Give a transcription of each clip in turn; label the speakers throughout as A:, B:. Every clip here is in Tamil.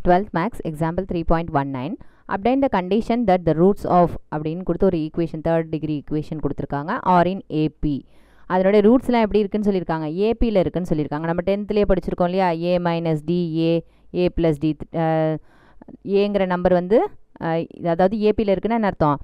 A: 12th max example 3.19 obtain the condition that the roots of அப்படின்னு கொடுத்து ஒரு ஈக்குவேஷன் தேர்ட் டிகிரி ஈக்குவேஷன் கொடுத்துருக்காங்க ஆர் இன் ஏபி. அதனுடைய ரூட்ஸ்லாம் எப்படி இருக்குன்னு சொல்லியிருக்காங்க, ஏபியில் இருக்குன்னு சொல்லியிருக்காங்க. நம்ம 10th படிச்சிருக்கோம் இல்லையா, ஏ மைனஸ் டி ஏ ப்ளஸ் டி. ஏங்கிற நம்பர் வந்து அதாவது ஏபியில் இருக்குன்னு என்ன அர்த்தம்,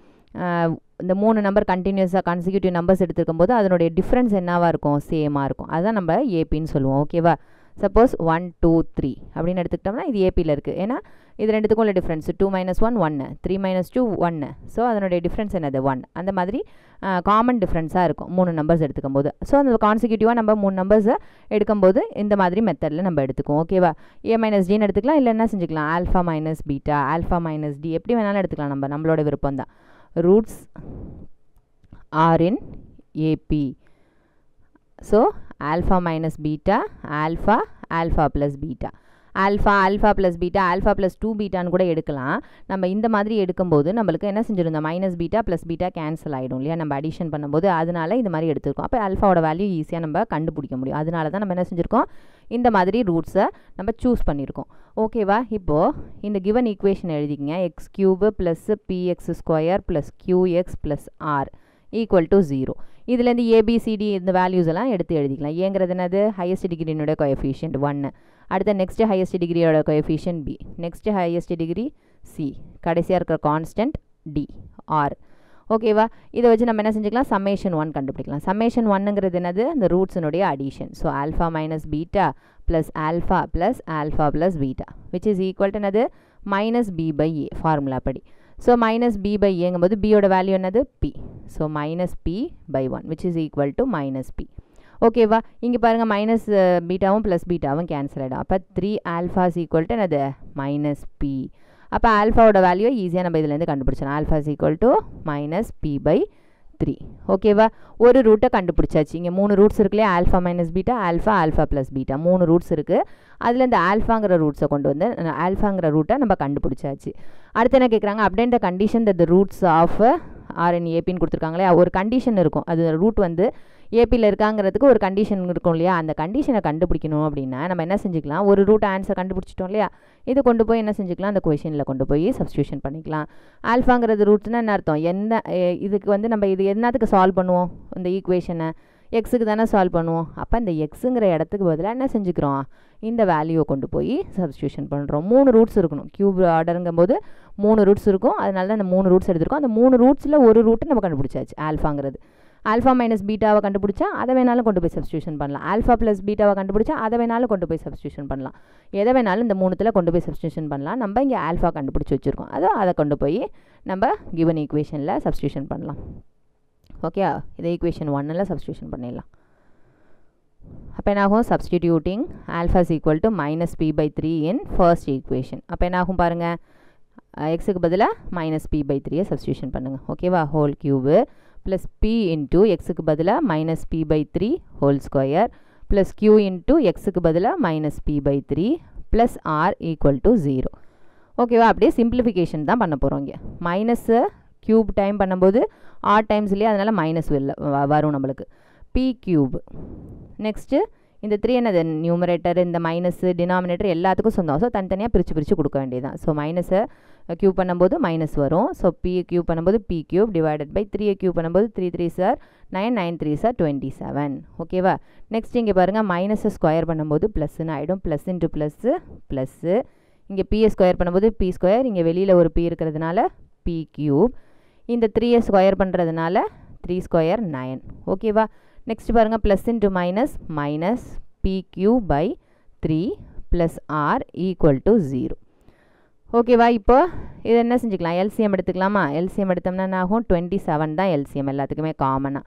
A: இந்த 3 நம்பர் கண்டினியூஸாக கான்சிக்யூட்டிவ் நம்பர்ஸ் எடுத்துருக்கும் போது அதனுடைய டிஃப்ரென்ஸ் என்னவாக இருக்கும், சேமாக இருக்கும். அதுதான் நம்ம ஏபின்னு சொல்லுவோம். ஓகேவா, சப்போஸ் 1 2 3 அப்படின்னு எடுத்துக்கிட்டோம்னா இது ஏபியில் இருக்குது. ஏன்னா இது ரெண்டுத்துக்கும் உள்ள டிஃப்ரென்ஸ் 2 - 1 1, 3 - 2 1. ஸோ அதனுடைய டிஃப்ரென்ஸ் என்னது 1. அந்த மாதிரி காமன் டிஃப்ரென்ஸாக இருக்கும் 3 நம்பர்ஸ் எடுத்துக்கும் போது. ஸோ அந்த கான்சிக்யூட்டிவாக நம்ம 3 நம்பர்ஸை எடுக்கும்போது இந்த மாதிரி மெத்தடில் நம்ம எடுத்துக்குவோம். ஓகேவா, ஏ மைனஸ் டின்னு எடுத்துக்கலாம், இல்லை என்ன செஞ்சுக்கலாம், alpha minus beta, alpha minus d, எப்படி வேணாலும் எடுத்துக்கலாம். நம்மளோட விருப்பம் தான். Roots are in AP. So alpha minus beta, alpha plus beta, alpha plus beta, alpha plus 2 பீட்டான்னு கூட எடுக்கலாம். நம்ம இந்த மாதிரி எடுக்கும்போது நம்மளுக்கு என்ன செஞ்சிருந்தோம், minus beta plus beta cancel ஆகிடும் இல்லையா நம்ம அடிஷன் பண்ணும்போது. அதனால இந்த மாதிரி எடுத்துருக்கோம். அப்போ ஆல்ஃபாவோட வேல்யூ ஈஸியாக நம்ம கண்டுபிடிக்க முடியும். அதனால தான் நம்ம என்ன செஞ்சுருக்கோம், இந்த மாதிரி ரூட்ஸை நம்ம சூஸ் பண்ணியிருக்கோம். ஓகேவா, இப்போது இந்த கிவன் ஈக்குவேஷன் எழுதிக்கிங்க. X cube plus p x square plus q x plus r equal to 0. இதுலேருந்து ஏபிசிடி இந்த வேல்யூஸ் எல்லாம் எடுத்து எழுதிக்கலாம். ஏங்கிறது என்னது, ஹையஸ்ட் டிகிரியோட கோஎஃபிஷியன்ட் 1. அடுத்த நெக்ஸ்ட் ஹையஸ்ட் டிகிரியோட coefficient b, next highest degree c, கடைசியாக இருக்கிற கான்ஸ்டன்ட் டி ஆர். ஓகேவா, இதை வச்சு நம்ம என்ன செஞ்சுக்கலாம், சம்மேஷன் 1 கண்டுபிடிக்கலாம். சம்மேஷன் 1ங்கிறது என்னது, இந்த ரூட்ஸினுடைய addition. So alpha minus beta plus alpha plus beta which is equal to என்னது, minus B by a formula படி. ஸோ மைனஸ் பி பை ஏங்கும்போது பியோட வேல்யூ என்னது b. So minus B by 1 which is equal to minus b. ஓகேவா, இங்கே பாருங்கள் மைனஸ் பீட்டாவும் ப்ளஸ் பீட்டாவும் கேன்சல் ஆகிடும். அப்போ 3 ஆல்ஃபா இஸ் ஈக்குவல் டு என்னது, மைனஸ் பி. அப்போ ஆல்ஃபாவோட வேல்யூ ஈஸியாக நம்ம இதுலேருந்து கண்டுபிடிச்சோம். Alpha is equal to minus B by 3. ஓகேவா, ஒரு ரூட்டை கண்டுபிடிச்சாச்சு. இங்கே 3 ரூட்ஸ் இருக்குல்லையே, alpha minus beta, alpha plus beta, 3 roots இருக்குது. அதில் இந்த ஆல்ஃபாங்கிற ரூட்ஸை கொண்டு வந்து ஆல்ஃபாங்கிற ரூட்டை நம்ம கண்டுபிடிச்சாச்சு. அடுத்து என்ன கேட்குறாங்க, அப்படியே இந்த condition the roots of are in ஏபின்னு கொடுத்துருக்காங்களே, ஒரு கண்டிஷன் இருக்கும். அது ரூட் வந்து ஏபியில் இருக்காங்கிறதுக்கு ஒரு கண்டிஷன் இருக்கும் இல்லையா, அந்த கண்டிஷனை கண்டுபிடிக்கணும் அப்படின்னா நம்ம என்ன செஞ்சுக்கலாம், ஒரு ரூட் ஆன்சர் கண்டுபிடிச்சிட்டோம் இல்லையா, இது கொண்டு போய் என்ன செஞ்சுக்கலாம், அந்த கொஷினில் கொண்டு போய் சப்ஸ்டியூஷன் பண்ணிக்கலாம். ஆல்ஃபாங்கிறது ரூட்ஸ்னால் என்ன அர்த்தம், எந்த இதுக்கு வந்து நம்ம இது என்னத்துக்கு சால்வ் பண்ணுவோம், இந்த ஈக்குவேஷனை எக்ஸுக்கு தானே சால்வ் பண்ணுவோம். அப்போ இந்த எக்ஸுங்கிற இடத்துக்கு பதிலாக என்ன செஞ்சுக்கிறோம், இந்த வேல்யூவை கொண்டு போய் சப்ஸ்டியூஷன் பண்ணுறோம். 3 ரூட்ஸ் இருக்கணும், கியூப் ஆர்டருங்கும் போது 3 ரூட்ஸ் இருக்கும். அதனால தான் இந்த 3 ரூட்ஸ் எடுத்துருக்கோம். அந்த 3 ரூட்ஸில் ஒரு ரூட்டை நம்ம கண்டுபிடிச்சாச்சு ஆல்ஃபாங்கிறது. ஆல்ஃபா மைனஸ் பீட்டாவை கண்டுபிடிச்சா அதை வேணாலும் கொண்டு போய் சப்ஸ்டியூஷன் பண்ணலாம். ஆல்ஃபா ப்ளஸ் பீட்டாவை கண்டுபிடிச்சா அதை வேணாலும் கொண்டு போய் சப்ஸ்டியூஷன் பண்ணலாம். எதை வேணாலும் இந்த 3த்தில் கொண்டு போய் சப்ஸ்டியூஷன் பண்ணலாம். நம்ம இங்கே ஆல்ஃபா கண்டுபிடிச்சி வச்சுருக்கோம், அதை கொண்டு போய் நம்ம கிவன் ஈக்குவேஷனில் சப்ஸ்டியூஷன் பண்ணலாம். ஓகே, இதை ஈக்குவேஷன் 1ல் சப்ஸ்டியூஷன் பண்ணிடலாம். அப்போ என்னாகும், substituting alpha is equal to minus B by 3 in first equation. அப்போ என்னாகும் பாருங்கள், எக்ஸுக்கு பதிலாக மைனஸ் பி பை 3 சப்ஸ்டியூஷன் பண்ணுங்கள். ஓகேவா, whole cube plus p into எக்ஸுக்கு பதிலாக minus B by 3 whole square plus q into எக்ஸுக்கு பதிலாக minus B by 3 plus r equal to 0. ஓகேவா, அப்படியே சிம்பிளிஃபிகேஷன் தான் பண்ண போகிறோம். இங்கே மைனஸு க்யூப் டைம் பண்ணும்போது ஆர் டைம்ஸ் இல்லையா, அதனால் மைனஸ் வரும் நம்மளுக்கு. பி க்யூப் நெக்ஸ்ட்டு இந்த 3 என்னது, நியூமரேட்டர் இந்த மைனஸு டினாமினேட்டர் எல்லாத்துக்கும் சொந்தம். ஸோ தனித்தனியாக பிரித்து கொடுக்க வேண்டியதான். ஸோ மைனஸை க்யூப் பண்ணும்போது மைனஸ் வரும். ஸோ பி க்யூப் பண்ணும்போது p cube divided by 3 cube பண்ணும்போது 3 3 சார் 9, 9 3 சார் 27. ஓகேவா, நெக்ஸ்ட் இங்கே பாருங்கள் மைனஸை ஸ்கொயர் பண்ணும்போது ப்ளஸ்ன்னு ஆகிடும். ப்ளஸ் இன்ட்டு ப்ளஸ்ஸு இங்கே பியை ஸ்கொயர் பண்ணும்போது பி ஸ்கொயர், இங்கே வெளியில் ஒரு பி இருக்கிறதுனால பி க்யூப், இந்த 3ஐ ஸ்கொயர் பண்ணுறதுனால 3 ஸ்கொயர் 9. ஓகேவா, நெக்ஸ்ட் பாருங்கள் plus into minus p cube by 3 plus r equal to 0. ஓகேவா, இப்போ இது என்ன செஞ்சுக்கலாம், எல்சிஎம் எடுத்துக்கலாமா. எல்சிஎம் எடுத்தோம்னா என்ன ஆகும், 27 தான் எல்சிஎம் எல்லாத்துக்குமே காமனாக.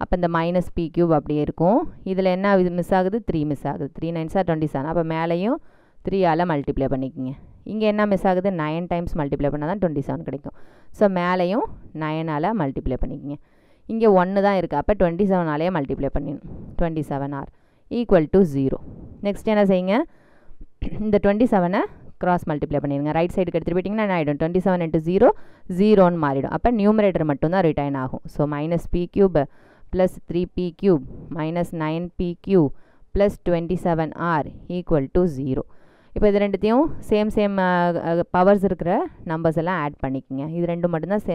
A: அப்போ இந்த மைனஸ் பி க்யூப் அப்படியே இருக்கும். இதில் என்ன மிஸ் ஆகுது, 3 மிஸ் ஆகுது. 3 9 சார் 27. அப்போ மேலேயும் 3ஆல் மல்டிப்ளை பண்ணிக்கோங்க. இங்கே என்ன மிஸ் ஆகுது, 9 டைம்ஸ் மல்டிப்ளை பண்ணால் தான் 27 கிடைக்கும். ஸோ மேலேயும் 9ஆல் மல்டிப்ளை பண்ணிக்கோங்க. இங்கே 1 தான் இருக்குது. அப்போ 27ஆலேயே மல்டிப்ளை பண்ணிடணும். 27R equal to 0. நெக்ஸ்ட் என்ன செய்யுங்க, இந்த 27ஐ கிராஸ் மல்டிப்ளை பண்ணிடுங்க. ரைட் சைடுக்கு எடுத்துகிட்டு போயிட்டிங்கன்னா என்ன ஆகிடும், 27 இன்ட்டு 0 0ன்னு மாறிடும். அப்போ நியூமரேட்டர் மட்டும்தான் ரிட்டைன் ஆகும். So minus p cube plus 3p cube minus 9p cube plus 27r equal to 0. இப்போ இது ரெண்டுத்தையும் சேம் பவர்ஸ் இருக்கிற நம்பர்ஸ் எல்லாம் ஆட் பண்ணிக்கோங்க. இது ரெண்டு மட்டும்தான்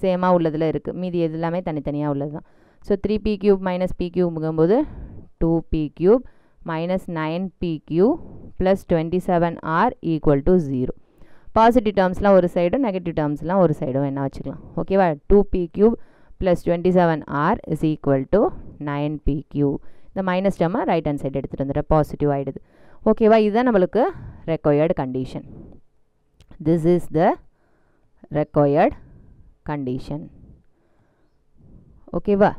A: சேமாக உள்ளதில் இருக்குது, மீதி எது எல்லாமே தனித்தனியாக உள்ளது தான். ஸோ 3p³ மைனஸ் p³ங்கும்போது 2p³ minus 9p³ plus 27r equal to 0. Positive டேர்ம்ஸ்லாம் ஒரு சைடும் நெகட்டிவ் டேர்ம்ஸ்லாம் ஒரு சைடும் என்ன வச்சுக்கலாம். ஓகேவா, 2p³ plus 27r is equal to 9p³. இந்த மைனஸ் டேர்மை ரைட் ஹேண்ட் சைடு எடுத்துகிட்டு வந்துடுற பாசிட்டிவ் ஆகிடுது. ஓகேவா, இதுதான் நம்மளுக்கு required condition. This is the required condition. ஓகேவா.